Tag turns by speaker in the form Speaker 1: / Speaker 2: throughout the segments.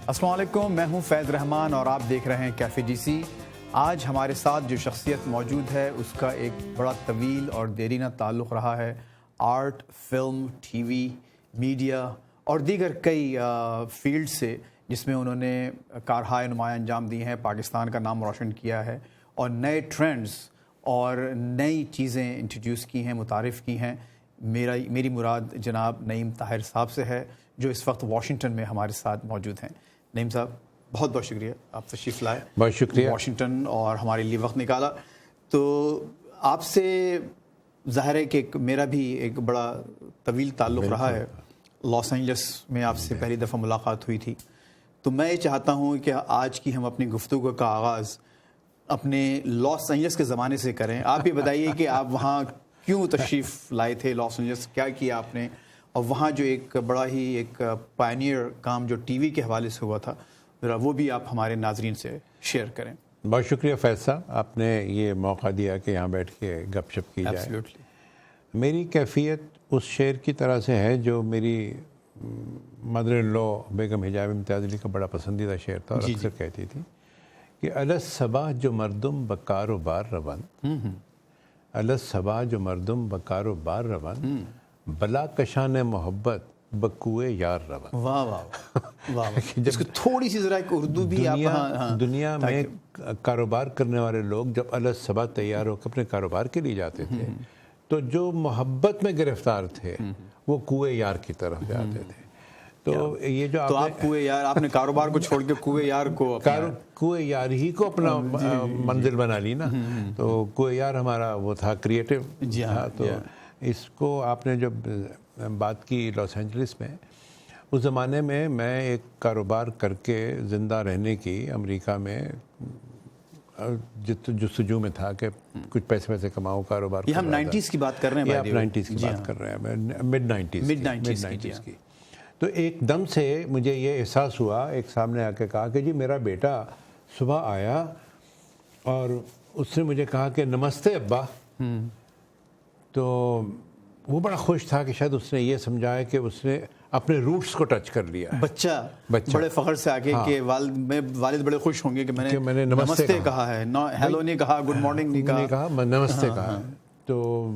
Speaker 1: السلام علیکم، میں ہوں فیض رحمان اور آپ دیکھ رہے ہیں کیفے جی سی۔ آج ہمارے ساتھ جو شخصیت موجود ہے اس کا ایک بڑا طویل اور دیرینہ تعلق رہا ہے art, film, T V, media اور دیگر کئی فیلڈ سے، جس میں انہوں نے کارہائے نمایاں انجام دی ہیں، پاکستان کا نام روشن کیا ہے اور نئے ٹرینڈز اور نئی چیزیں انٹروڈیوس کی ہیں، متعارف کی ہیں۔ میری مراد جناب نعیم طاہر صاحب سے ہے، جو اس وقت واشنگٹن میں ہمارے ساتھ موجود ہیں۔ نعیم صاحب، بہت بہت شکریہ، آپ تشریف لائے
Speaker 2: بہت شکریہ
Speaker 1: واشنگٹن اور ہمارے لیے وقت نکالا۔ تو آپ سے ظاہر ہے کہ میرا بھی ایک بڑا طویل تعلق رہا ہے، لاس اینجلس میں آپ سے پہلی دفعہ ملاقات ہوئی تھی۔ تو میں یہ چاہتا ہوں کہ آج کی ہم اپنی گفتگو کا آغاز اپنے لاس اینجلس کے زمانے سے کریں۔ آپ یہ بتائیے کہ آپ وہاں کیوں تشریف لائے تھے لاس اینجلس، کیا کیا آپ نے، اور وہاں جو ایک بڑا ہی ایک پائنیئر کام جو ٹی وی کے حوالے سے ہوا تھا، ذرا وہ بھی آپ ہمارے ناظرین سے شیئر کریں۔
Speaker 2: بہت شکریہ فیض صاحب، آپ نے یہ موقع دیا کہ یہاں بیٹھ کے گپ شپ کی جائے۔
Speaker 1: Absolutely.
Speaker 2: میری کیفیت اس شعر کی طرح سے ہے جو میری مدر ان لا بیگم حجاب امتیاز علی کا بڑا پسندیدہ شعر تھا، اور اکثر کہتی تھی کہ الصباح جو مردم بکار و بار روان، الصباح جو مردم بکار و بار روان، بلا کشان محبت بکوئے یار روان۔
Speaker 1: واہ واہ واہ، جس کو تھوڑی سی ذرا ایک اردو بھی آپ
Speaker 2: دنیا میں کاروبار کرنے والے لوگ جب الصباح تیار ہو کے اپنے کاروبار کے لیے جاتے تھے تو جو محبت میں گرفتار تھے وہ کوئے یار کی طرف جاتے تھے۔ تو یہ جو
Speaker 1: آپ کوئے یار، آپ نے کاروبار کو چھوڑ کے کوئے یار کو
Speaker 2: کوئے یار ہی کو اپنا منزل بنا لی نا، تو کوئے یار ہمارا وہ تھا کریٹو۔ تو اس کو آپ نے جب بات کی لاس اینجلس میں، اس زمانے میں میں ایک کاروبار کر کے زندہ رہنے کی امریکہ میں جستجو میں تھا کہ کچھ پیسے کماؤں، کاروبار۔
Speaker 1: یہ ہم 90s کی بات کر رہے ہیں،
Speaker 2: آپ 90s کی بات کر رہے ہیں، مڈ 90s کی۔ تو ایک دم سے مجھے یہ احساس ہوا، ایک سامنے آ کے کہا کہ جی میرا بیٹا صبح آیا اور اس نے مجھے کہا کہ نمستے ابا۔ تو وہ بڑا خوش تھا کہ شاید اس نے یہ سمجھا ہے کہ اس نے اپنے روٹس کو ٹچ کر لیا۔
Speaker 1: بچہ بڑے فخر سے آگے کہ والد بڑے خوش ہوں گے کہ میں نے نمستے کہا ہے، ہیلو نہیں کہا، گڈ مارننگ نہیں کہا،
Speaker 2: میں نمستے کہا۔ تو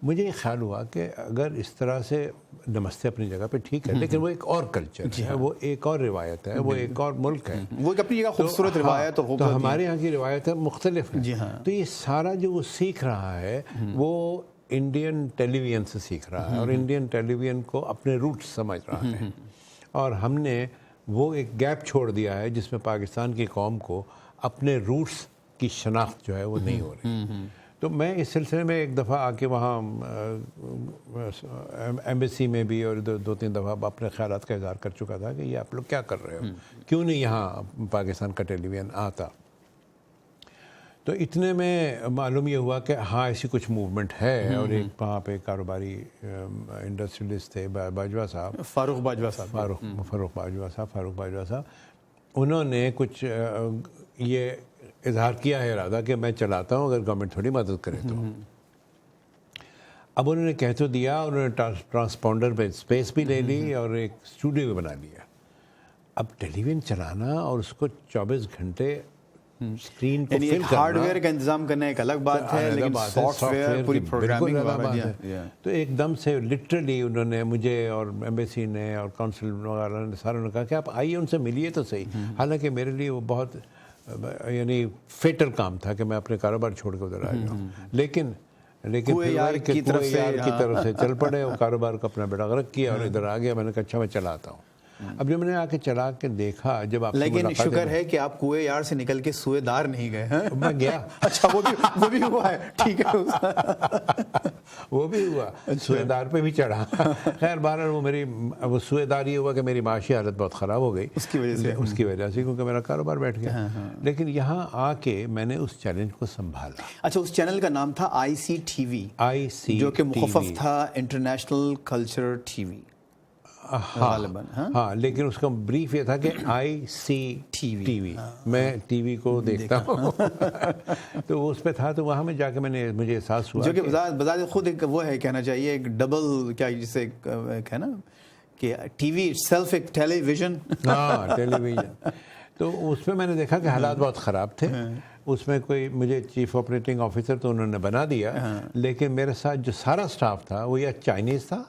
Speaker 2: مجھے یہ خیال ہوا کہ اگر اس طرح سے نمستے اپنی جگہ پہ ٹھیک ہے، لیکن وہ ایک اور کلچر ہے، وہ ایک اور روایت ہے، وہ ایک اور ملک ہے،
Speaker 1: وہ اپنی جگہ خوبصورت روایت
Speaker 2: تو ہمارے یہاں کی روایت ہے مختلف ہے۔ تو یہ سارا جو وہ سیکھ رہا ہے وہ انڈین ٹیلی ویژن سے سیکھ رہا ہے، اور انڈین ٹیلی ویژن کو اپنے روٹس سمجھ رہا ہے، اور ہم نے وہ ایک گیپ چھوڑ دیا ہے جس میں پاکستان کی قوم کو اپنے روٹس کی شناخت جو ہے وہ نہیں ہو رہی۔ تو میں اس سلسلے میں ایک دفعہ آ کے وہاں ایمبیسی میں بھی اور دو تین دفعہ اپنے خیالات کا اظہار کر چکا تھا کہ یہ آپ لوگ کیا کر رہے ہو، کیوں نہیں یہاں پاکستان کا ٹیلی ویژن آتا۔ تو اتنے میں معلوم یہ ہوا کہ ہاں ایسی کچھ موومنٹ ہے، اور ایک وہاں پہ کاروباری انڈسٹریلسٹ تھے باجوہ صاحب، فاروق باجوہ صاحب، انہوں نے کچھ یہ اظہار کیا ہے ارادہ کہ میں چلاتا ہوں اگر گورنمنٹ تھوڑی مدد کرے تو۔ اب انہوں نے کہہ تو دیا، انہوں نے ٹرانسپونڈر پہ اسپیس بھی لے لی اور ایک اسٹوڈیو بھی بنا لیا۔ اب ٹیلی ویژن چلانا اور اس کو 24 گھنٹے اسکرین کو فل کرنا،
Speaker 1: ہارڈ ویئر کا انتظام کرنا ایک الگ بات ہے، لیکن سافٹ ویئر پوری پروگرامنگ ہے۔
Speaker 2: تو ایک دم سے لٹرلی انہوں نے مجھے اور ایمبیسی نے اور کونسل وغیرہ نے ساروں نے کہا کہ آپ آئیے ان سے ملیے تو صحیح۔ حالانکہ میرے لیے وہ بہت یعنی فیٹل کام تھا کہ میں اپنے کاروبار چھوڑ کے ادھر آ جاؤں، لیکن کوئے یار کی طرف سے چل پڑے، وہ کاروبار کو اپنا بیڑا غرق کیا اور ادھر آ گیا۔ میں نے کہا اچھا میں چلاتا ہوں۔ اب جب میں نے آ کے چلا کے دیکھا، جب آپ
Speaker 1: لیکن شکر ہے کہ آپ کوئے یار سے نکل کے سوئے دار نہیں گئے۔
Speaker 2: میں گیا،
Speaker 1: اچھا وہ بھی ہوا ہے، ٹھیک ہے،
Speaker 2: وہ بھی ہوا، سوئے دار پہ بھی چڑھا۔ خیر بہرحال وہ سوئے دار یہ ہوا کہ میری معاشی حالت بہت خراب ہو گئی اس کی وجہ سے، کیونکہ میرا کاروبار بیٹھ گیا۔ لیکن یہاں آ کے میں نے اس چیلنج کو سنبھالا۔
Speaker 1: اچھا، اس چینل کا نام تھا ICTV، جو کہ مخفف تھا انٹرنیشنل کلچر ٹی وی غالباً۔
Speaker 2: ہاں، لیکن اس کا بریف یہ تھا کہ ICTV، میں ٹی وی کو دیکھتا ہوں، تو اس پہ تھا۔ تو وہاں میں جا کے مجھے احساس ہوا،
Speaker 1: جو کہ بذات خود ایک وہ ہے، کہنا چاہیے ایک ڈبل، کیا جسے ہے نا کہ ٹی وی سیلف ایک ٹیلی ویژن.
Speaker 2: ہاں ٹیلی ویژن. تو اس میں نے دیکھا کہ حالات بہت خراب تھے. اس میں کوئی مجھے چیف آپریٹنگ آفیسر تو انہوں نے بنا دیا, لیکن میرے ساتھ جو سارا سٹاف تھا وہ یا چائنیز تھا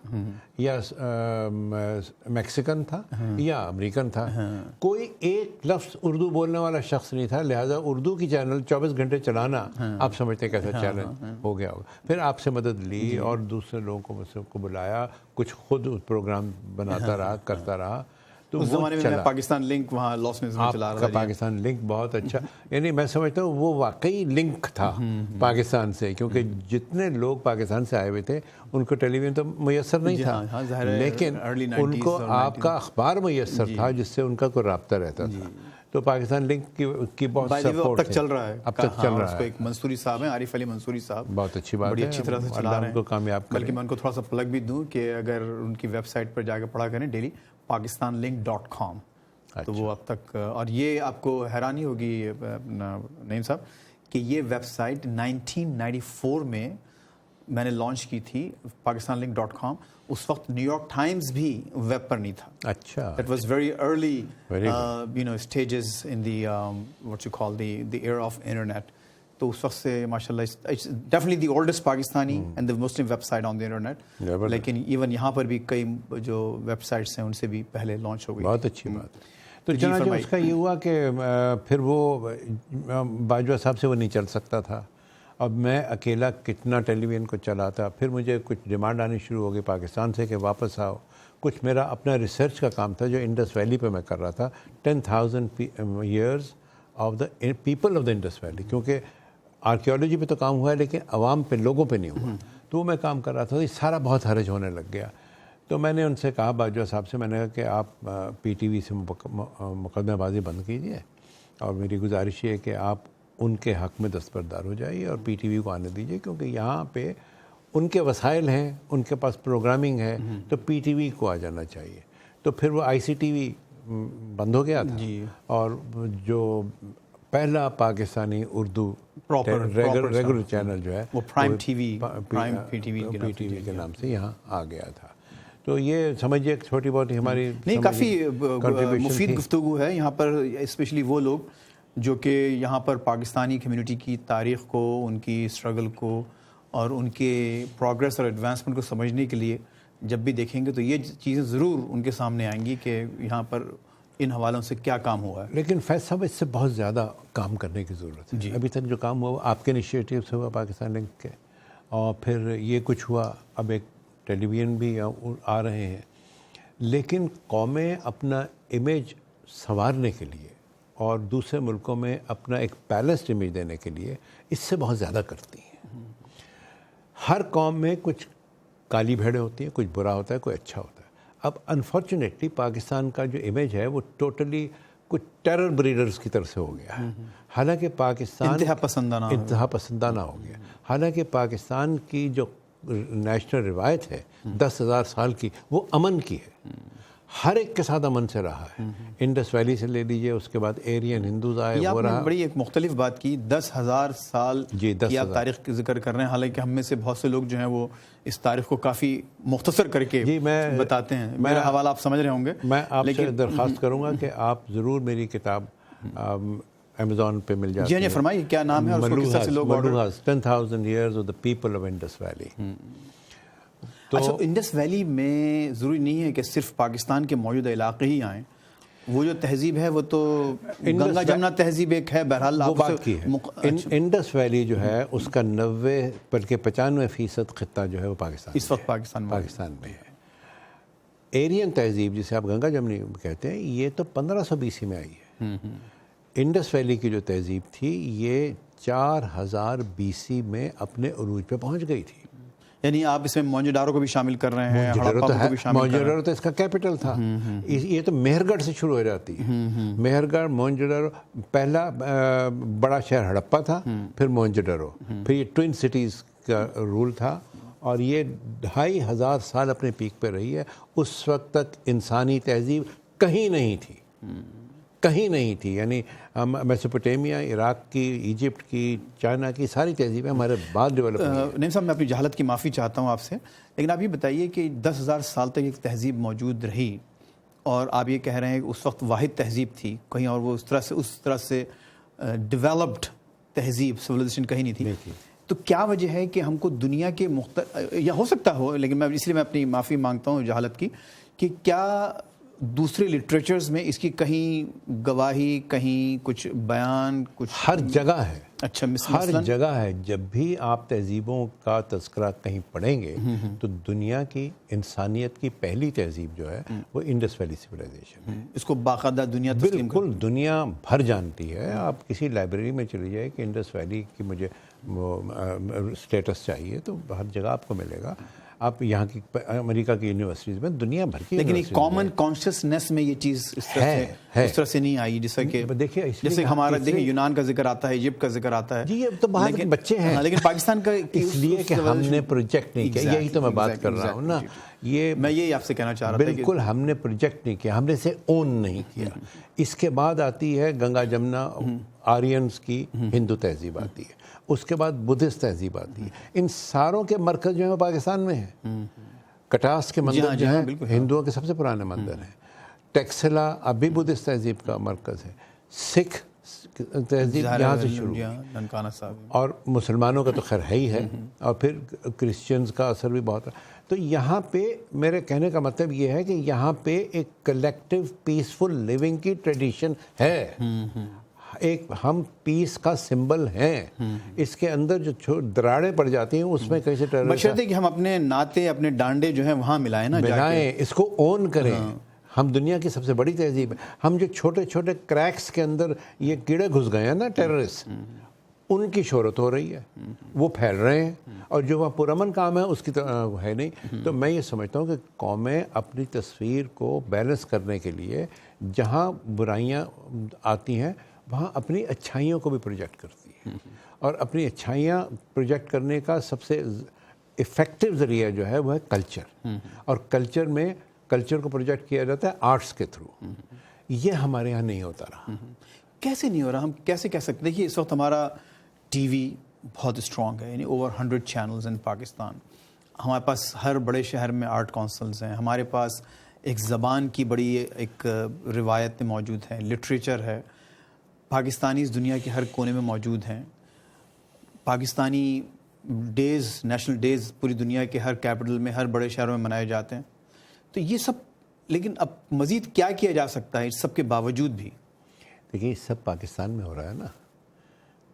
Speaker 2: یا میکسیکن تھا یا امریکن تھا. کوئی ایک لفظ اردو بولنے والا شخص نہیں تھا. لہٰذا اردو کی چینل 24 گھنٹے چلانا آپ سمجھتے ہیں کیسا چیلنج ہو گیا ہوگا. پھر آپ سے مدد لی اور دوسرے لوگوں کو بلایا, کچھ خود پروگرام بناتا رہا, کرتا رہا. تو
Speaker 1: اس زمانے میں پاکستان لنک وہاں لاس اینجلس میں چلا رہا تھا.
Speaker 2: پاکستان لنک بہت اچھا, یعنی میں سمجھتا ہوں وہ واقعی لنک تھا پاکستان سے, کیونکہ جتنے لوگ پاکستان سے آئے ہوئے تھے ان کو ٹیلی ویژن تو میسر نہیں تھا, لیکن ان کو آپ کا اخبار میسر تھا جس سے ان کا کوئی رابطہ رہتا تھا. تو پاکستان لنک کی بہت سپورٹ
Speaker 1: اب تک چل رہا ہے.
Speaker 2: اب تک چل رہا ہے.
Speaker 1: ایک منصوری صاحب ہیں, عارف علی منصوری صاحب,
Speaker 2: بہت اچھی بات ہے,
Speaker 1: بڑی اچھی طرح سے چلا رہے ہیں.
Speaker 2: ان کو کامیاب کریں.
Speaker 1: بلکہ میں ان کو تھوڑا سا پلگ بھی دوں کہ اگر ان کی ویب سائٹ پر جا کے پڑھا کریں ڈیلی pakistanlink.com, تو وہ اب تک, اور یہ آپ کو حیرانی ہوگی نعیم صاحب کہ یہ ویب سائٹ 1994 میں نے لانچ کی تھی pakistanlink.com. اس وقت نیو یارک ٹائمز بھی ویب پر نہیں تھا.
Speaker 2: اچھا.
Speaker 1: That was very early stages in the what you call the era of internet. تو اس وقت سے ماشاء اللہ it's definitely the oldest Pakistani and the Muslim website on the internet. لیکن ایون یہاں پر بھی کئی جو ویب سائٹس ہیں ان سے بھی پہلے لانچ ہو گئی.
Speaker 2: بہت اچھی بات. تو چنانچہ اس کا یہ ہوا کہ پھر وہ باجوہ صاحب سے وہ نہیں چل سکتا تھا. اب میں اکیلا کتنا ٹیلی ویژن کو چلاتا. پھر مجھے کچھ ڈیمانڈ آنی شروع ہو گئی پاکستان سے کہ واپس آؤ. کچھ میرا اپنا ریسرچ کا کام تھا جو انڈس ویلی پہ میں کر رہا تھا, 10,000 years of the people of the Indus valley, کیونکہ آرکیولوجی پہ تو کام ہوا ہے لیکن عوام پہ, لوگوں پہ نہیں ہوا. تو وہ میں کام کر رہا تھا. یہ سارا بہت حرج ہونے لگ گیا. تو میں نے ان سے کہا باجوہ صاحب سے, میں نے کہا کہ آپ پی ٹی وی سے مقدمہ بازی بند کیجیے, اور میری گزارش یہ ہے کہ آپ ان کے حق میں دستبردار ہو جائیے اور پی ٹی وی کو آنے دیجیے, کیونکہ یہاں پہ ان کے وسائل ہیں, ان کے پاس پروگرامنگ ہے, تو پی ٹی وی کو آ جانا چاہیے. تو پھر وہ آئی سی ٹی وی بند ہو گیا تھا, اور جو پہلا پاکستانی اردو ریگولر چینل جو ہے
Speaker 1: وہ prime T V
Speaker 2: P T V کے نام سے یہاں آ گیا تھا. تو یہ سمجھیے ایک چھوٹی بہت ہماری
Speaker 1: نہیں کافی مفید گفتگو ہے یہاں پر, اسپیشلی وہ لوگ جو کہ یہاں پر پاکستانی کمیونٹی کی تاریخ کو, ان کی اسٹرگل کو اور ان کے پروگریس اور ایڈوانسمنٹ کو سمجھنے کے لیے جب بھی دیکھیں گے تو یہ چیزیں ضرور ان کے سامنے آئیں گی کہ یہاں پر ان حوالوں سے کیا کام ہوا ہے.
Speaker 2: لیکن فیض صاحب اس سے بہت زیادہ کام کرنے کی ضرورت ہے. ابھی تک جو کام ہوا آپ کے انیشیٹو سے ہوا پاکستان لنک کے, اور پھر یہ کچھ ہوا, اب ایک ٹیلی ویژن بھی آ رہے ہیں. لیکن قومیں اپنا امیج سنوارنے کے لیے اور دوسرے ملکوں میں اپنا ایک بیلنسڈ امیج دینے کے لیے اس سے بہت زیادہ کرتی ہیں. ہر قوم میں کچھ کالی بھیڑیں ہوتی ہیں, کچھ برا ہوتا ہے, کوئی اچھا ہوتا ہے. اب انفارچونیٹلی پاکستان کا جو امیج ہے وہ ٹوٹلی کچھ ٹیرر بریڈرز کی طرف سے ہو گیا ہے. حالانکہ پاکستان انتہا پسندانہ ہو گیا. حالانکہ پاکستان کی جو نیشنل روایت ہے 10,000 سال کی, وہ امن کی ہے. ہر ایک کے ساتھ امن سے رہا ہے. انڈس ویلی سے لے لیجئے, اس کے بعد ایرین ہندوز آئے, وہ رہا.
Speaker 1: بڑی ایک مختلف بات کی, 10,000 سال کی آپ تاریخ کی ذکر کر رہے ہیں, حالانکہ ہم میں سے بہت سے لوگ جو ہیں وہ اس تاریخ کو کافی مختصر کر کے بتاتے ہیں. میرا حوالہ آپ سمجھ رہے ہوں گے.
Speaker 2: میں آپ سے درخواست کروں گا کہ آپ ضرور میری کتاب امیزون پہ مل جاتی ہے.
Speaker 1: جی فرمائیے کیا نام ہے, اور اس کو کس طرح سے لوگ order.
Speaker 2: 10,000 years of the people of Indus Valley.
Speaker 1: اچھا, انڈس ویلی میں ضروری نہیں ہے کہ صرف پاکستان کے موجودہ علاقے ہی آئیں. وہ جو تہذیب ہے وہ تو گنگا جمنا تہذیب ایک ہے. بہرحال
Speaker 2: وہ بات کی ہے. انڈس ویلی جو ہے اس کا 90 بلکہ 95% خطہ جو ہے وہ پاکستان
Speaker 1: اس وقت پاکستان
Speaker 2: میں ہے. ایرین تہذیب جسے آپ گنگا جمنی کہتے ہیں, یہ تو 1500 BC میں آئی ہے. انڈس ویلی کی جو تہذیب تھی یہ 4000 BC میں اپنے عروج پہ پہنچ گئی تھی.
Speaker 1: یعنی آپ اس میں موئنجو-ڈارو کو بھی شامل کر رہے ہیں,
Speaker 2: موئنجو-ڈارو تو اس کا کیپٹل تھا. یہ تو مہر گڑھ سے شروع ہو جاتی ہے. مہر گڑھ, موئنجو-ڈارو, پہلا بڑا شہر ہڑپا تھا, پھر موئنجو-ڈارو, پھر یہ ٹوئن سٹیز کا رول تھا, اور یہ 2500 سال اپنے پیک پہ رہی ہے. اس وقت تک انسانی تہذیب کہیں نہیں تھی. کہیں نہیں تھی. یعنی میسوپوٹیمیا، عراق کی، ایجپٹ کی، چائنا کی ساری تہذیبیں ہمارے بعد ڈیولپ ہوئی.
Speaker 1: نعیم صاحب، میں اپنی جہالت کی معافی چاہتا ہوں آپ سے، لیکن آپ یہ بتائیے کہ 10,000 سال تک ایک تہذیب موجود رہی اور آپ یہ کہہ رہے ہیں کہ اس وقت واحد تہذیب تھی، کہیں اور وہ اس طرح سے ڈیولپڈ تہذیب سویلائزیشن کہیں نہیں تھی. تو کیا وجہ ہے کہ ہم کو دنیا کے یا ہو سکتا ہو، لیکن اس لیے میں اپنی معافی مانگتا ہوں جہالت کی، کہ کیا دوسرے لٹریچرز میں اس کی کہیں گواہی، کہیں کچھ بیان، کچھ
Speaker 2: ہر جگہ ہے.
Speaker 1: اچھا،
Speaker 2: ہر جگہ ہے. جب بھی آپ تہذیبوں کا تذکرہ کہیں پڑھیں گے تو دنیا کی انسانیت کی پہلی تہذیب جو ہے وہ انڈس ویلی سویلائزیشن ہے.
Speaker 1: اس کو باقاعدہ دنیا تسلیم
Speaker 2: بالکل دنیا بھر جانتی ہے. آپ کسی لائبریری میں چلی جائے کہ انڈس ویلی کی مجھے اسٹیٹس چاہیے تو ہر جگہ آپ کو ملے گا. آپ یہاں کی امریکہ کی یونیورسٹیز میں، دنیا بھر کی،
Speaker 1: لیکن ایک کامن کانشیسنیس میں یہ چیز اس طرح سے نہیں آئی. جیسے ہمارا دیکھیں یونان کا ذکر آتا ہے، ایجپٹ کا ذکر آتا ہے.
Speaker 2: جی یہ تو باہر کے بچے ہیں،
Speaker 1: لیکن پاکستان کا
Speaker 2: اس لیے کہ ہم نے پروجیکٹ نہیں کیا. یہی تو میں بات کر رہا ہوں نا.
Speaker 1: میں یہی آپ سے کہنا چاہ رہا تھا.
Speaker 2: بالکل ہم نے پروجیکٹ نہیں کیا، ہم نے اسے اون نہیں کیا. اس کے بعد آتی ہے گنگا جمنا آرینز کی ہندو تہذیب آتی ہے، اس کے بعد بدھسٹ تہذیب آتی ہے. ان ساروں کے مرکز جو ہے پاکستان میں ہیں. کٹاس کے مندر جو ہیں ہندوؤں کے سب سے پرانے مندر ہیں. ٹیکسلا اب بھی بدھسٹ تہذیب کا مرکز ہے. سکھ تہذیب یہاں سے شروع اور مسلمانوں کا تو خیر ہے ہی ہے، اور پھر کرسچنز کا اثر بھی بہت ہے. تو یہاں پہ میرے کہنے کا مطلب یہ ہے کہ یہاں پہ ایک کلیکٹیو پیسفل لیونگ کی ٹریڈیشن ہے. ایک ہم پیس کا سمبل ہیں. اس کے اندر جو دراڑیں پڑ جاتی ہیں اس میں کیسے
Speaker 1: بشرطے کہ ہم اپنے ناطے، اپنے ڈانڈے جو ہیں وہاں ملائیں نا،
Speaker 2: ملائیں، اس کو اون کریں. ہم دنیا کی سب سے بڑی تہذیب ہے. ہم جو چھوٹے چھوٹے کریکس کے اندر یہ کیڑے گھس گئے ہیں نا، ٹیررسٹ، ان کی شہرت ہو رہی ہے، وہ پھیل رہے ہیں، اور جو وہاں پرامن کام ہے اس کی تو ہے نہیں. تو میں یہ سمجھتا ہوں کہ قومیں اپنی تصویر کو بیلنس کرنے کے لیے جہاں برائیاں آتی ہیں وہاں اپنی اچھائیوں کو بھی پروجیکٹ کرتی ہیں، اور اپنی اچھائیاں پروجیکٹ کرنے کا سب سے افیکٹو ذریعہ جو ہے وہ ہے کلچر. اور کلچر کو پروجیکٹ کیا جاتا ہے آرٹس کے تھرو. یہ ہمارے یہاں نہیں ہوتا رہا.
Speaker 1: کیسے نہیں ہو رہا؟ ہم کیسے کہہ سکتے ہیں؟ دیکھیے اس وقت ہمارا ٹی وی بہت اسٹرانگ ہے، یعنی اوور 100 چینلز ان پاکستان. ہمارے پاس ہر بڑے شہر میں آرٹ کونسلز ہیں. ہمارے پاس ایک زبان کی بڑی ایک روایت موجود ہے، لٹریچر ہے. پاکستانی اس دنیا کے ہر کونے میں موجود ہیں. پاکستانی ڈیز، نیشنل ڈیز پوری دنیا کے ہر کیپٹل میں، ہر بڑے شہروں میں منائے جاتے ہیں. تو یہ سب، لیکن اب مزید کیا کیا جا سکتا ہے اس سب کے باوجود بھی؟
Speaker 2: دیکھیے یہ سب پاکستان میں ہو رہا ہے نا.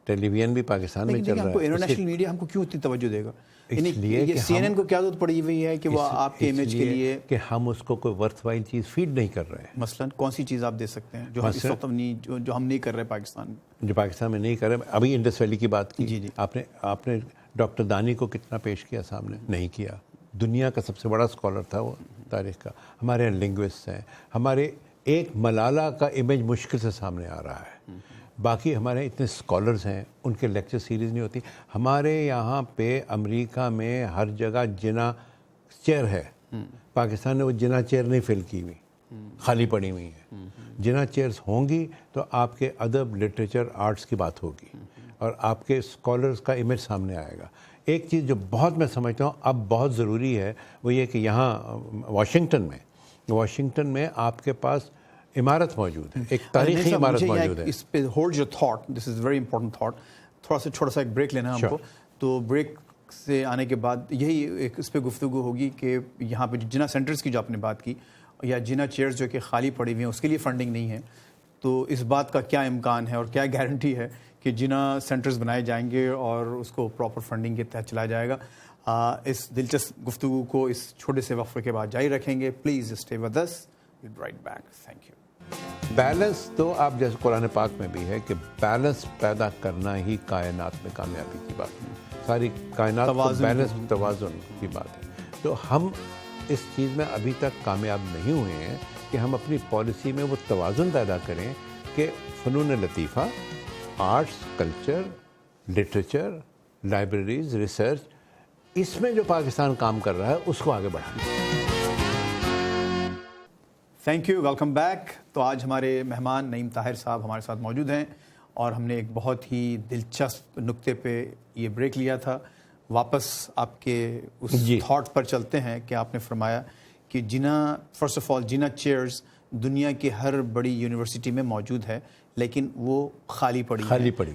Speaker 2: ٹیلی ویژن بھی پاکستان میں چل رہا ہے.
Speaker 1: انٹرنیشنل میڈیا ہم کو کیوں اتنی توجہ دے گا؟ یہ سی این این کو کیا ضرورت پڑی ہوئی ہے کہ وہ آپ کے امیج کے لیے،
Speaker 2: کہ ہم اس کو کوئی ورتھ وائل چیز فیڈ نہیں کر رہے ہیں.
Speaker 1: مثلا کون سی چیز آپ دے سکتے ہیں جو اس وقت جو ہم نہیں کر رہے پاکستان میں؟
Speaker 2: جو پاکستان میں نہیں کر رہے. ابھی انڈس ویلی کی بات کی. جی آپ نے ڈاکٹر دانی کو کتنا پیش کیا سامنے؟ نہیں کیا. دنیا کا سب سے بڑا اسکالر تھا وہ تاریخ کا. ہمارے یہاں لنگوسٹ ہیں. ہمارے ایک ملالہ کا امیج مشکل سے سامنے آ رہا ہے. باقی ہمارے اتنے اسکالرز ہیں، ان کے لیکچر سیریز نہیں ہوتی. ہمارے یہاں پہ امریکہ میں ہر جگہ جنا چیئر ہے. پاکستان نے وہ جنا چیئر نہیں فل کی ہوئی، خالی پڑی ہوئی ہیں. جنا چیئرز ہوں گی تو آپ کے ادب، لٹریچر، آرٹس کی بات ہوگی، اور آپ کے اسکالرز کا امیج سامنے آئے گا. ایک چیز جو بہت میں سمجھتا ہوں اب بہت ضروری ہے وہ یہ کہ یہاں واشنگٹن میں آپ کے پاس عمارت موجود ہے، ایک تاریخی عمارت موجود ہے.
Speaker 1: اس پہ hold your thought, this is very important thought. چھوٹا سا ایک بریک لینا ہے ہم کو. تو بریک سے آنے کے بعد یہی ایک اس پہ گفتگو ہوگی کہ یہاں پہ جنا سینٹرز کی جو آپ نے بات کی، یا جنا چیئرز جو کہ خالی پڑی ہوئی ہیں، اس کے لیے فنڈنگ نہیں ہے. تو اس بات کا کیا امکان ہے اور کیا گارنٹی ہے کہ جنا سینٹرز بنائے جائیں گے اور اس کو پراپر فنڈنگ کے تحت چلایا جائے گا؟ اس دلچسپ گفتگو کو اس چھوٹے سے وقفے کے بعد جاری رکھیں گے. Please stay with us. We'll be right back. Thank you.
Speaker 2: Balance تو آپ جیسے قرآن پاک میں بھی ہے کہ بیلنس پیدا کرنا ہی کائنات میں کامیابی کی بات ہے. ساری کائنات کو بیلنس، توازن کی بات ہے. تو ہم اس چیز میں ابھی تک کامیاب نہیں ہوئے ہیں کہ ہم اپنی پالیسی میں وہ توازن پیدا کریں کہ فنون لطیفہ، arts, culture, literature, libraries, research, اس میں جو پاکستان کام کر رہا ہے اس کو آگے بڑھائیں.
Speaker 1: Thank you, welcome back. تو آج ہمارے مہمان نعیم طاہر صاحب ہمارے ساتھ موجود ہیں اور ہم نے ایک بہت ہی دلچسپ نقطے پہ یہ بریک لیا تھا. واپس آپ کے اس تھاٹ پر چلتے ہیں کہ آپ نے فرمایا کہ فرسٹ آف آل جینا چیئرز دنیا کی ہر بڑی یونیورسٹی میں موجود ہے لیکن وہ خالی پڑی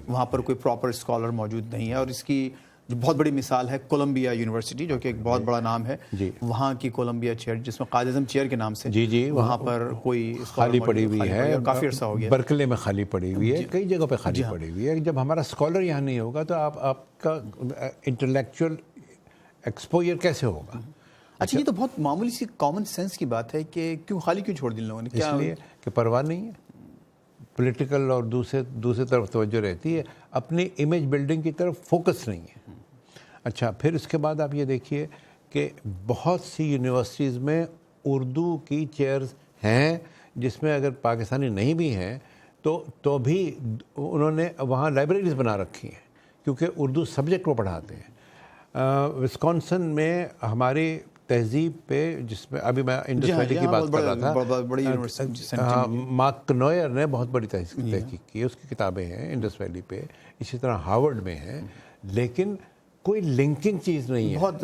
Speaker 1: وہاں پر کوئی پراپر اسکالر موجود نہیں ہے. اور اس کی جو بہت بڑی مثال ہے کولمبیا یونیورسٹی، جو کہ ایک بہت بڑا نام ہے. وہاں کی کولمبیا چیئر جس میں قائد اعظم چیئر کے نام سے وہاں پر کوئی
Speaker 2: خالی پڑی ہوئی ہے،
Speaker 1: کافی عرصہ ہو گیا.
Speaker 2: برکلے میں خالی پڑی ہوئی ہے، کئی جگہوں پہ خالی پڑی ہوئی ہے. جب ہمارا اسکالر یہاں نہیں ہوگا تو آپ کا انٹلیکچوئل ایکسپوجر کیسے ہوگا؟
Speaker 1: اچھا، یہ تو بہت معمولی سی کامن سینس کی بات ہے کہ خالی کیوں چھوڑ دیا لوگوں نے؟
Speaker 2: اس لیے کہ پرواہ نہیں ہے، پولیٹیکل اور دوسری طرف توجہ رہتی ہے، اپنی امیج بلڈنگ کی طرف فوکس نہیں ہے. اچھا، پھر اس کے بعد آپ یہ دیکھیے کہ بہت سی یونیورسٹیز میں اردو کی چیئرز ہیں جس میں اگر پاکستانی نہیں بھی ہیں تو بھی انہوں نے وہاں لائبریریز بنا رکھی ہیں کیونکہ اردو سبجیکٹ وہ پڑھاتے ہیں. وسکونسن میں ہماری تہذیب پہ، جس میں ابھی میں انڈس ویلی کی بات کر رہا تھا، مارک نوئر نے بہت بڑی تحقیق کی، اس کی کتابیں ہیں انڈس ویلی پہ، اسی طرح ہارورڈ میں ہیں، لیکن کوئی لنکنگ چیز نہیں ہے،
Speaker 1: بہت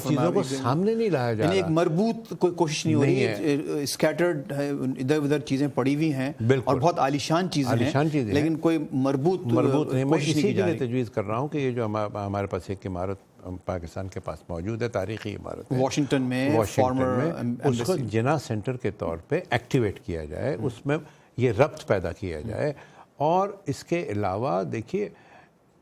Speaker 2: چیزوں کو سامنے نہیں لایا جا رہا،
Speaker 1: ایک مربوط کوئی کوشش نہیں ہو رہی ہے. اسکیٹرڈ ہے، ادھر ادھر چیزیں پڑی ہوئی ہیں اور بہت عالیشان چیزیں ہیں لیکن کوئی مربوط
Speaker 2: نہیں. میں
Speaker 1: کوشش
Speaker 2: اسی
Speaker 1: نہیں
Speaker 2: کے
Speaker 1: کی
Speaker 2: لیے تجویز کر رہا ہوں کہ یہ جو ہمارے پاس ایک عمارت پاکستان کے پاس موجود ہے، تاریخی عمارت ہے
Speaker 1: واشنگٹن میں،
Speaker 2: اس کو جنا سینٹر کے طور پہ ایکٹیویٹ کیا جائے، اس میں یہ ربط پیدا کیا جائے. اور اس کے علاوہ دیکھیے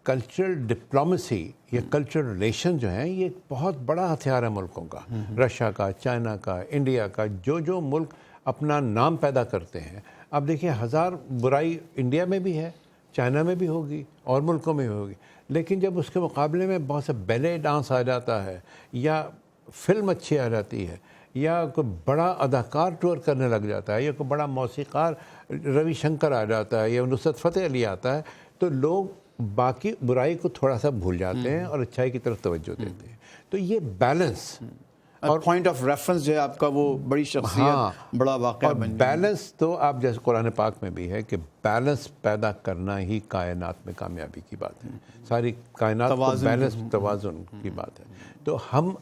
Speaker 2: کلچرل ڈپلومیسی یا کلچرل ریلیشن جو ہیں یہ بہت بڑا ہتھیار ہے ملکوں کا، رشیا کا، چائنا کا، انڈیا کا. جو ملک اپنا نام پیدا کرتے ہیں، اب دیکھیے ہزار برائی انڈیا میں بھی ہے، چائنا میں بھی ہوگی اور ملکوں میں بھی ہوگی، لیکن جب اس کے مقابلے میں بہت سے بیلے ڈانس آ جاتا ہے یا فلم اچھی آ جاتی ہے یا کوئی بڑا اداکار ٹور کرنے لگ جاتا ہے یا کوئی بڑا موسیقار روی شنکر آ جاتا ہے یا نصرت فتح علی آتا ہے، تو لوگ باقی برائی کو تھوڑا سا بھول جاتے ہیں اور اچھائی کی طرف توجہ دیتے ہیں. تو یہ بیلنس
Speaker 1: اور پوائنٹ آف ریفرنس جو ہے آپ کا، وہ بڑی شخصیت، بڑا واقعہ بن جائے.
Speaker 2: بیلنس تو آپ جیسے قرآن پاک میں بھی ہے کہ بیلنس پیدا کرنا ہی کائنات میں کامیابی کی بات ہے. ساری کائنات کو بیلنس، توازن کی بات ہے. تو ہم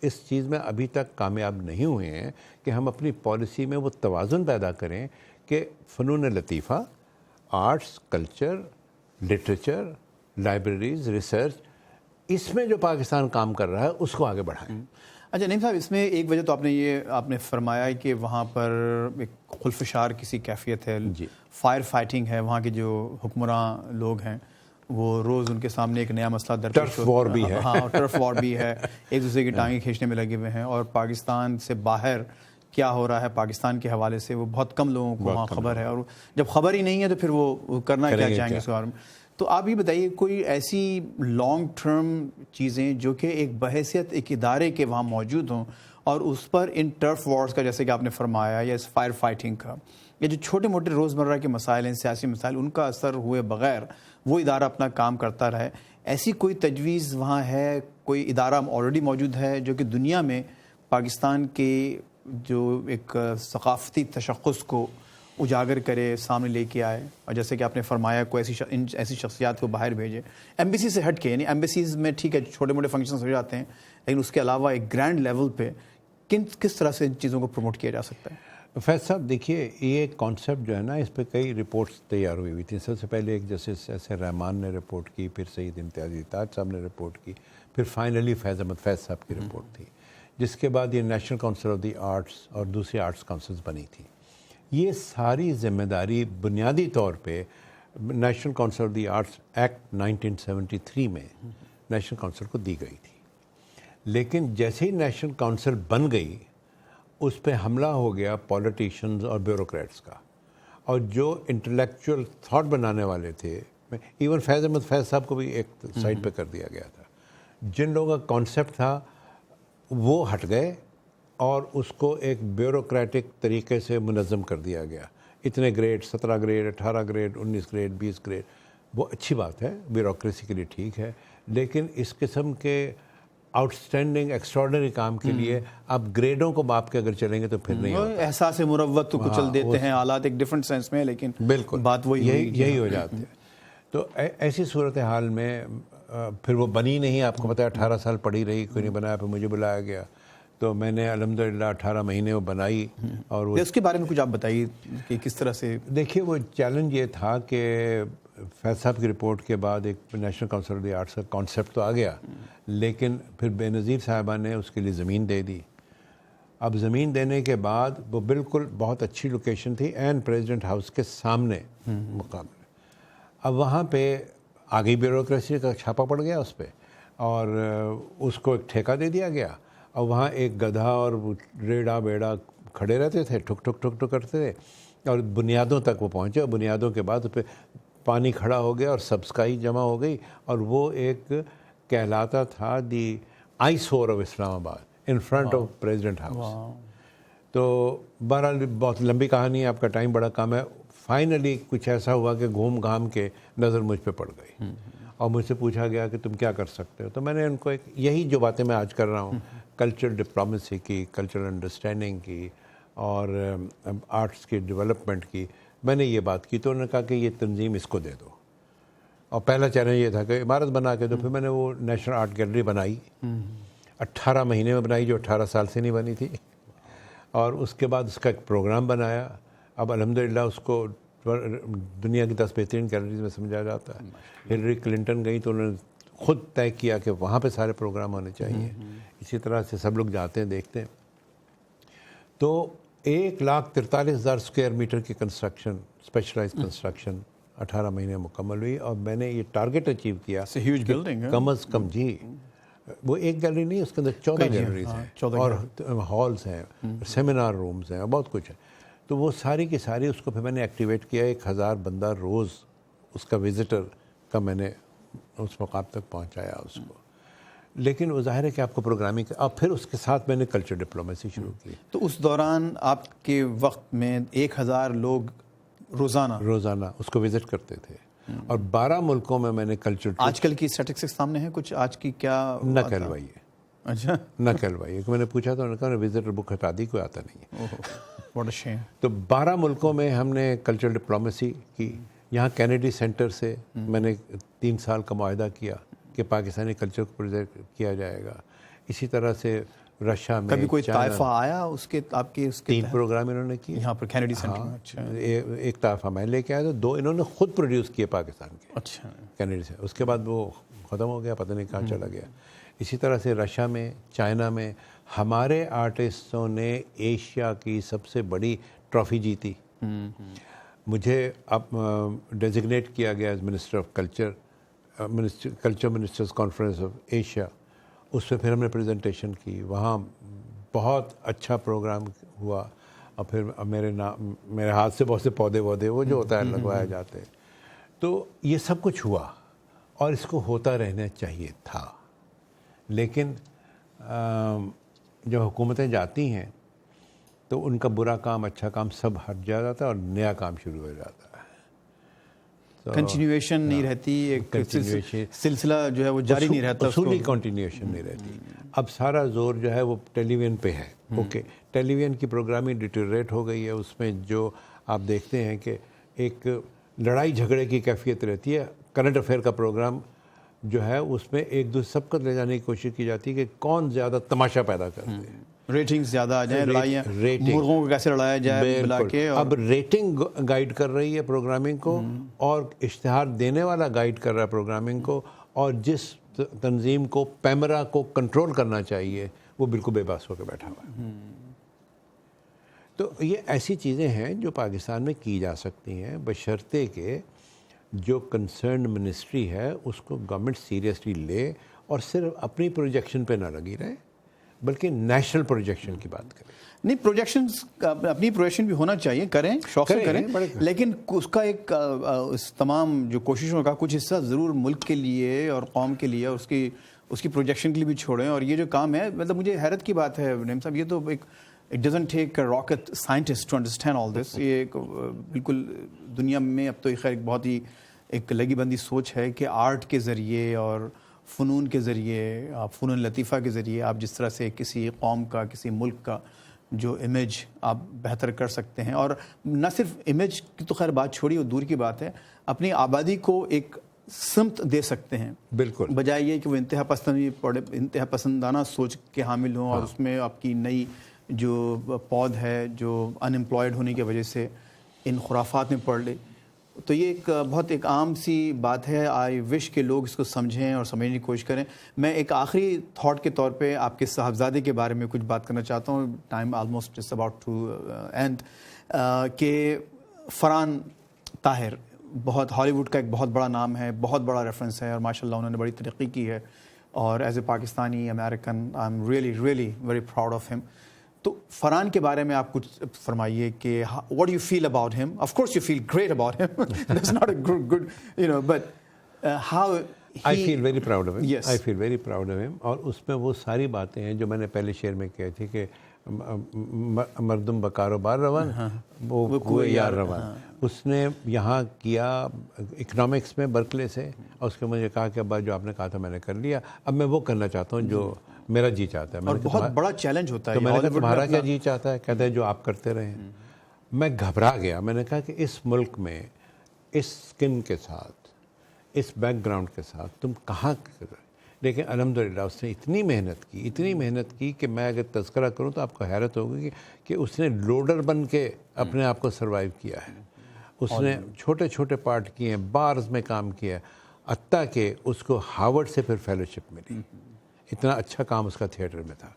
Speaker 2: اس چیز میں ابھی تک کامیاب نہیں ہوئے ہیں کہ ہم اپنی پالیسی میں وہ توازن پیدا کریں کہ فنون لطیفہ، arts, culture, literature, libraries, research, اس میں جو پاکستان کام کر رہا ہے اس کو آگے بڑھائیں.
Speaker 1: اچھا نعیم صاحب، اس میں ایک وجہ تو آپ نے فرمایا کہ وہاں پر ایک خلفشار کسی کیفیت ہے، فائر فائٹنگ ہے، وہاں کے جو حکمراں لوگ ہیں وہ روز ان کے سامنے ایک نیا مسئلہ درپیش ہوتا ہے.
Speaker 2: ٹرف وار بھی ہے.
Speaker 1: ہاں، ٹرف وار بھی ہے، ایک دوسرے کی ٹانگیں کھینچنے میں لگے ہوئے ہیں. اور پاکستان سے باہر کیا ہو رہا ہے پاکستان کے حوالے سے وہ بہت کم لوگوں کو وہاں خبر ہے، اور جب خبر ہی نہیں ہے تو پھر وہ کرنا کیا چاہیں گے اس بارے میں. تو آپ یہ بتائیے کوئی ایسی لانگ ٹرم چیزیں جو کہ ایک بحیثیت ایک ادارے کے وہاں موجود ہوں اور اس پر ان ٹرف وارز کا، جیسے کہ آپ نے فرمایا، یا اس فائر فائٹنگ کا، یا جو چھوٹے موٹے روزمرہ کے مسائل ہیں، سیاسی مسائل، ان کا اثر ہوئے بغیر وہ ادارہ اپنا کام کرتا رہے، ایسی کوئی تجویز وہاں ہے؟ کوئی ادارہ آلریڈی موجود ہے جو کہ دنیا میں پاکستان کے جو ایک ثقافتی تشخص کو اجاگر کرے، سامنے لے کے آئے؟ اور جیسے کہ آپ نے فرمایا کوئی ایسی شخصیات کو باہر بھیجے ایمبیسی سے ہٹ کے، یعنی ایمبیسیز میں ٹھیک ہے چھوٹے موٹے فنکشنز ہو جاتے ہیں لیکن اس کے علاوہ ایک گرینڈ لیول پہ کس طرح سے ان چیزوں کو پروموٹ کیا جا سکتا ہے؟
Speaker 2: فیض صاحب دیکھیے، یہ کانسیپٹ جو ہے نا، اس پہ کئی رپورٹس تیار ہوئی تھیں. سب سے پہلے ایک جسٹس ایس اے رحمان نے رپورٹ کی، پھر سید امتیاز تاج صاحب نے رپورٹ کی، پھر فائنلی فیض احمد فیض صاحب کی رپورٹ تھی، جس کے بعد یہ national council of the arts اور دوسری آرٹس کونسلز بنی تھی. یہ ساری ذمہ داری بنیادی طور پہ national council of the arts act 1973 میں نیشنل کونسل کو دی گئی تھی. لیکن جیسے ہی نیشنل کونسل بن گئی، اس پہ حملہ ہو گیا پولیٹیشنز اور بیوروکریٹس کا، اور جو انٹلیکچوئل تھاٹ بنانے والے تھے، ایون فیض احمد فیض صاحب کو بھی ایک سائڈ پہ کر دیا گیا تھا. جن لوگوں کا کانسیپٹ تھا وہ ہٹ گئے اور اس کو ایک بیوروکریٹک طریقے سے منظم کر دیا گیا. اتنے grade, 17 grade, 18 grade, 19 grade, 20 grade, وہ اچھی بات ہے، بیوروکریسی کے لیے ٹھیک ہے، لیکن اس قسم کے آؤٹ اسٹینڈنگ ایکسٹراڈنری کام کے لیے آپ گریڈوں کو باپ کے اگر چلیں گے تو پھر نہیں ہوتا.
Speaker 1: احساس مروت تو کچل دیتے ہیں حالات ایک ڈفرینٹ سینس میں, لیکن
Speaker 2: بالکل
Speaker 1: بات وہی
Speaker 2: یہی ہو جاتی ہے. تو ایسی صورتحال میں پھر وہ بنی نہیں, آپ کو پتہ ہے 18 سال پڑھی رہی, کوئی نہیں بنایا, پھر مجھے بلایا گیا تو میں نے الحمدللہ 18 مہینے وہ بنائی. اور وہ
Speaker 1: اس کے بارے میں کچھ آپ بتائیے کہ کس طرح سے.
Speaker 2: دیکھیے وہ چیلنج یہ تھا کہ فیض صاحب کی رپورٹ کے بعد ایک national council of the arts کا کانسیپٹ تو آ گیا, لیکن پھر بے نظیر صاحبہ نے اس کے لیے زمین دے دی. اب زمین دینے کے بعد وہ بالکل بہت اچھی لوکیشن تھی اینڈ پریزیڈنٹ ہاؤس کے سامنے مقام. اب وہاں پہ آگئی بیوروکریسی کا چھاپا پڑ گیا اس پہ, اور اس کو ایک ٹھیکہ دے دیا گیا, اور وہاں ایک گدھا اور ریڑھا بیڑا کھڑے رہتے تھے, ٹھک ٹھک ٹھک ٹھک کرتے تھے, اور بنیادوں تک وہ پہنچے, اور بنیادوں کے بعد اس پہ پانی کھڑا ہو گیا اور سبسکائی جمع ہو گئی, اور وہ ایک کہلاتا تھا دی آئس ہور آف اسلام آباد in front of president house. تو بہرحال بہت لمبی کہانی ہے, آپ کا ٹائم بڑا کم ہے. فائنلی کچھ ایسا ہوا کہ گھوم گھام کے نظر مجھ پہ پڑ گئی, اور مجھ سے پوچھا گیا کہ تم کیا کر سکتے ہو. تو میں نے ان کو یہی جو باتیں میں آج کر رہا ہوں, کلچر ڈپلومیسی کی, کلچرل انڈرسٹینڈنگ کی, اور آرٹس کی ڈیولپمنٹ کی, میں نے یہ بات کی. تو انہوں نے کہا کہ یہ تنظیم اس کو دے دو, اور پہلا چیلنج یہ تھا کہ عمارت بنا کے دو. پھر میں نے وہ نیشنل آرٹ گیلری بنائی, 18 مہینے میں بنائی, جو 18 سال سے نہیں بنی تھی. اور اس کے بعد اس کا ایک پروگرام بنایا. اب الحمدللہ اس کو دنیا کی 10 بہترین گیلریز میں سمجھا جاتا ہے. ہلری کلنٹن گئی تو انہوں نے خود طے کیا کہ وہاں پہ سارے پروگرام ہونے چاہیے. اسی طرح سے سب لوگ جاتے ہیں, دیکھتے ہیں. تو 1,43,000 اسکوائر میٹر کی کنسٹرکشن, اسپیشلائز کنسٹرکشن 18 مہینے مکمل ہوئی, اور میں نے یہ ٹارگیٹ اچیو کیا کم از کم. جی وہ ایک گیلری نہیں, اس کے اندر 14 گیلریز ہیں, اور ہالز ہیں, سیمینار رومز ہیں, اور بہت کچھ ہے. تو وہ ساری کی ساری اس کو پھر میں نے ایکٹیویٹ کیا. 1,000 بندہ روز اس کا وزٹر کا میں نے اس مقام تک پہنچایا اس کو. لیکن وہ ظاہر ہے کہ آپ کو پروگرامنگ, اور پھر اس کے ساتھ میں نے کلچر ڈپلومیسی شروع کی.
Speaker 1: تو اس دوران آپ کے وقت میں 1,000 لوگ
Speaker 2: روزانہ اس کو وزٹ کرتے تھے, اور 12 ملکوں میں نے کلچر.
Speaker 1: آج کل کی اسٹیٹسٹکس سامنے ہیں کچھ آج کی کیا
Speaker 2: نہ کہلوائیے.
Speaker 1: اچھا
Speaker 2: نہ کہلوائیے, کہ میں نے پوچھا تو انہوں نے کہا وزٹر بک ہٹا دی, کوئی آتا نہیں ہے.
Speaker 1: واٹ اے شیم. تو
Speaker 2: 12 ملکوں میں ہم نے کلچر ڈپلومیسی کی. یہاں کینیڈی سینٹر سے میں نے 3 سال کا معاہدہ کیا کہ پاکستانی کلچر کو پریزرو کیا جائے گا. اسی طرح سے رشیا میں
Speaker 1: کبھی کوئی طائفہ آیا اس کے, آپ کے اس کے
Speaker 2: 3 پروگرام انہوں نے کیے
Speaker 1: یہاں پر کینیڈی سینٹر میں. اچھا
Speaker 2: ایک طائفہ میں لے کے آیا, تو 2 انہوں نے خود پروڈیوس کیے پاکستان کے.
Speaker 1: اچھا
Speaker 2: کینیڈی سے. اس کے بعد وہ ختم ہو گیا, پتہ نہیں کہاں چلا گیا. اسی طرح سے رشیا میں, چائنا میں ہمارے آرٹسٹوں نے ایشیا کی سب سے بڑی ٹرافی جیتی. مجھے اب ڈیزگنیٹ کیا گیا as minister of culture, culture ministers conference of Asia. اس پہ پھر ہم نے پریزنٹیشن کی, وہاں بہت اچھا پروگرام ہوا. اور پھر میرے ہاتھ سے بہت سے پودے وہ جو ہوتا ہے لگوائے جاتے. تو یہ سب کچھ ہوا, اور اس کو ہوتا رہنا چاہیے تھا. لیکن جب حکومتیں جاتی ہیں تو ان کا برا کام اچھا کام سب ہٹ جاتا ہے, اور نیا کام شروع ہو جاتا ہے.
Speaker 1: کنٹینیویشن نہیں رہتی, ایک سلسلہ جو ہے وہ جاری نہیں رہتا,
Speaker 2: اصولی کنٹینیویشن نہیں رہتی. اب سارا زور جو ہے وہ ٹیلی ویژن پہ ہے. اوکے, ٹیلی ویژن کی پروگرامنگ ڈیٹیریٹ ہو گئی ہے. اس میں جو آپ دیکھتے ہیں کہ ایک لڑائی جھگڑے کی کیفیت رہتی ہے. کرنٹ افیئر کا پروگرام جو ہے اس میں ایک دوسرے سب کو لے جانے کی کوشش کی جاتی ہے کہ کون زیادہ تماشا پیدا کرتے ہیں,
Speaker 1: ریٹنگ زیادہ آ جائیں, لڑائیاں, مرغوں کو کیسے لڑایا جائے بلا کے.
Speaker 2: اب ریٹنگ گائیڈ کر رہی ہے پروگرامنگ کو, اور اشتہار دینے والا گائیڈ کر رہا ہے پروگرامنگ کو, اور جس تنظیم کو پیمرا کو کنٹرول کرنا چاہیے وہ بالکل بے بس ہو کے بیٹھا ہوا ہے. تو یہ ایسی چیزیں ہیں جو پاکستان میں کی جا سکتی ہیں, بشرطے کہ جو کنسرنڈ منسٹری ہے اس کو گورنمنٹ سیریسلی لے, اور صرف اپنی پروجیکشن پہ نہ لگی رہے, بلکہ نیشنل پروجیکشن کی بات کریں.
Speaker 1: نہیں, پروجیکشنز اپنی پروجیکشن بھی ہونا چاہیے, کریں, شوق سے کریں, لیکن اس کا ایک اس تمام جو کوششوں کا کچھ حصہ ضرور ملک کے لیے اور قوم کے لیے اس کی پروجیکشن کے لیے بھی چھوڑیں. اور یہ جو کام ہے, مطلب مجھے حیرت کی بات ہے نعیم صاحب, یہ تو ایک it doesn't take rocket scientist to understand all this. یہ ایک بالکل دنیا میں اب تو خیر ایک بہت ہی ایک لگی بندی سوچ ہے کہ آرٹ کے ذریعے اور فنون کے ذریعے، آپ فنون لطیفہ کے ذریعے آپ جس طرح سے کسی قوم کا، کسی ملک کا جو امیج آپ بہتر کر سکتے ہیں، اور نہ صرف امیج کی تو خیر بات چھوڑی، وہ دور کی بات ہے، اپنی آبادی کو ایک سمت دے سکتے ہیں،
Speaker 2: بالکل،
Speaker 1: بجائے یہ کہ وہ انتہا پسندانہ سوچ کے حامل ہوں اور اس میں آپ کی نئی جو پود ہے جو ان امپلائڈ ہونے کی وجہ سے ان خرافات میں پڑ لے. تو یہ ایک بہت ایک عام سی بات ہے. آئی وش کہ لوگ اس کو سمجھیں اور سمجھنے کی کوشش کریں. میں ایک آخری تھاٹ کے طور پہ آپ کے صاحبزادے کے بارے میں کچھ بات کرنا چاہتا ہوں. Time almost is about to end. کہ فرحان طاہر بہت ہالی ووڈ کا ایک بہت بڑا نام ہے، بہت بڑا ریفرنس ہے، اور ماشاء اللہ انہوں نے بڑی ترقی کی ہے. اور as a Pakistani American I am really very proud of ہم. تو فرحان کے بارے میں آپ کچھ فرمائیے کہ واٹ یو فیل اباؤٹ ہم. Of course you feel great about ہم. That's not a good you know but how
Speaker 2: I feel very proud of him. Yes. I feel very proud of him. اور اس میں وہ ساری باتیں ہیں جو میں نے پہلے شعر میں کہی تھی کہ مردم بکاروبار روان وہ کوئی یار روان. اس نے یہاں کیا اکنامکس میں برکلے سے، اور اس کے مجھے کہا کہ ابا جو آپ نے کہا تھا میں نے کر لیا، اب میں وہ کرنا چاہتا ہوں جو میرا جی چاہتا ہے.
Speaker 1: اور بہت بڑا چیلنج ہوتا ہے.
Speaker 2: تو میں نے کہا تمہارا کیا جی چاہتا ہے؟ کہتا ہے جو آپ کرتے رہے. میں گھبرا گیا. میں نے کہا کہ اس ملک میں اس سکن کے ساتھ، اس بیک گراؤنڈ کے ساتھ تم کہاں کر رہے. لیکن الحمدللہ اس نے اتنی محنت کی کہ میں اگر تذکرہ کروں تو آپ کو حیرت ہوگی کہ اس نے لوڈر بن کے اپنے آپ کو سروائیو کیا ہے. اس نے چھوٹے چھوٹے پارٹ کیے ہیں، بارز میں کام کیا ہے، حتیٰ کہ اس کو ہارورڈ سے پھر فیلوشپ ملی. اتنا اچھا کام اس کا تھیٹر میں تھا.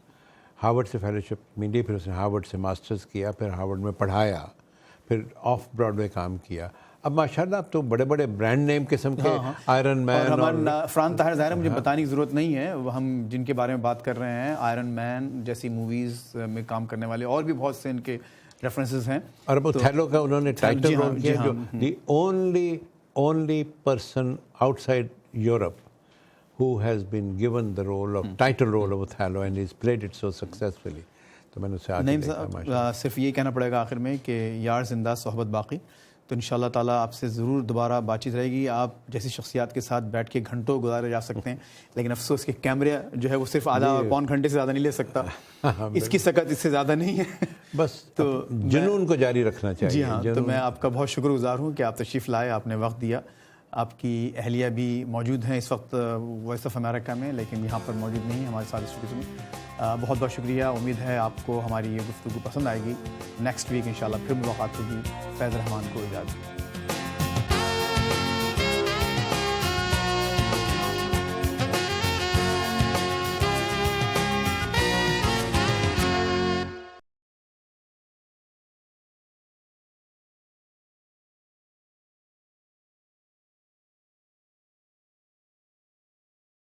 Speaker 2: ہارورڈ سے فیلوشپ ملی، پھر اس نے ہارورڈ سے ماسٹرز کیا، پھر ہارورڈ میں پڑھایا، پھر آف براڈ وے کام کیا. اب ماشاءاللہ اب تو بڑے بڑے برانڈ نیم قسم کے آئرن مین
Speaker 1: اور فرحان طاہر ظاہر مجھے بتانے کی ضرورت نہیں ہے، ہم جن کے بارے میں بات کر رہے ہیں آئرن مین جیسی موویز میں کام کرنے والے اور بھی بہت سے ان کے ریفرنسز ہیں. اور
Speaker 2: اب اوتھیلو کا انہوں نے ٹائٹل رول کیا، جو the only person out side Europe who has been given the role of title role of Othello and he's played it so successfully. تو میں نے اسے آگے دیکھا.
Speaker 1: صرف یہ کہنا پڑے گا آخر میں کہ یار زندہ صحبت باقی. تو انشاءاللہ تعالیٰ آپ سے ضرور دوبارہ بات چیت رہے گی. آپ جیسی شخصیات کے ساتھ بیٹھ کے گھنٹوں گزارے جا سکتے ہیں، لیکن افسوس کہ کیمرہ جو ہے وہ صرف آدھا پون گھنٹے سے زیادہ نہیں لے سکتا. اس کی سکت اس سے زیادہ نہیں ہے.
Speaker 2: بس تو جنون کو جاری رکھنا چاہیے.
Speaker 1: جی ہاں، تو میں آپ کا بہت شکر گزار ہوں کہ آپ تشریف لائے، آپ نے وقت دیا. آپ کی اہلیہ بھی موجود ہیں اس وقت وائس آف امریکہ میں، لیکن یہاں پر موجود نہیں ہمارے ساتھ اسٹوڈیو میں. بہت بہت شکریہ. امید ہے آپ کو ہماری یہ گفتگو پسند آئے گی. نیکسٹ ویک انشاءاللہ پھر ملاقات ہوگی. فیض رحمان کو اجازت.